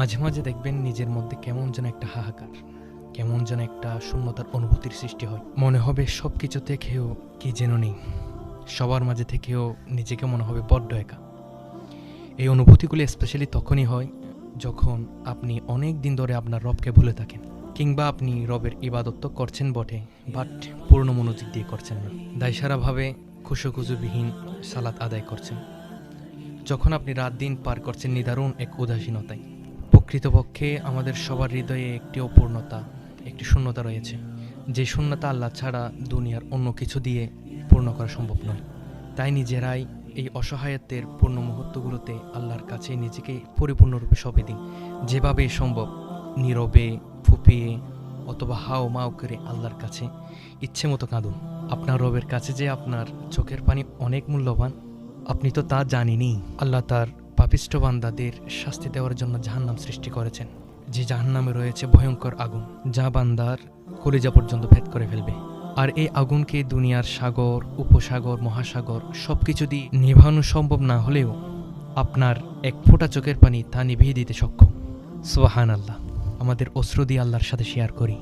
মাঝে মাঝে দেখবেন নিজের মধ্যে কেমন যেন একটা হাহাকার, কেমন যেন একটা শূন্যতার অনুভূতির সৃষ্টি হয়। মনে হবে সব কিছু থেকেও কি যেন নেই, সবার মাঝে থেকেও নিজেকে মনে হবে বড্ড একা। এই অনুভূতিগুলি স্পেশালি তখনই হয় যখন আপনি অনেক দিন ধরে আপনার রবকে ভুলে থাকেন, কিংবা আপনি রবের ইবাদত তো করছেন বটে, বাট পূর্ণ মনোযোগ দিয়ে করছেন না, দায়সারাভাবে খুশুখুজুবিহীন সালাত আদায় করছেন। যখন আপনি রাত দিন পার করছেন নিদারুণ এক উদাসীনতায়। প্রকৃতপক্ষে আমাদের সবার হৃদয়ে একটি অপূর্ণতা, একটি শূন্যতা রয়েছে, যে শূন্যতা আল্লাহ ছাড়া দুনিয়ার অন্য কিছু দিয়ে পূর্ণ করা সম্ভব নয়। তাই নিজেরাই এই অসহায়ত্বের পূর্ণ মুহূর্তগুলোতে আল্লাহর কাছে নিজেকে পরিপূর্ণরূপে সঁপে দিন। যেভাবে সম্ভব নীরবে, ফুপিয়ে অথবা হাও মাও করে আল্লাহর কাছে ইচ্ছে মতো কাঁদুন। আপনার রবের কাছে যে আপনার চোখের পানি অনেক মূল্যবান, আপনি তো তা জানেনই। আল্লাহ তার পাপিষ্ঠ বান্দাদের শাস্তি দেওয়ার জন্য জাহান্নাম সৃষ্টি করেছেন, যে জাহান্নামে রয়েছে ভয়ঙ্কর আগুন, যা বান্দার কলিজা পর্যন্ত ভেদ করে ফেলবে। আর এই আগুনকে দুনিয়ার সাগর, উপসাগর, মহাসাগর সবকিছু দিয়ে নিভানো সম্ভব না হলেও আপনার এক ফোঁটা চোখের পানি তা নিভিয়ে দিতে সক্ষম। সুবহানাল্লাহ। আমাদের অশ্রু দিয়ে আল্লাহর সাথে শেয়ার করি।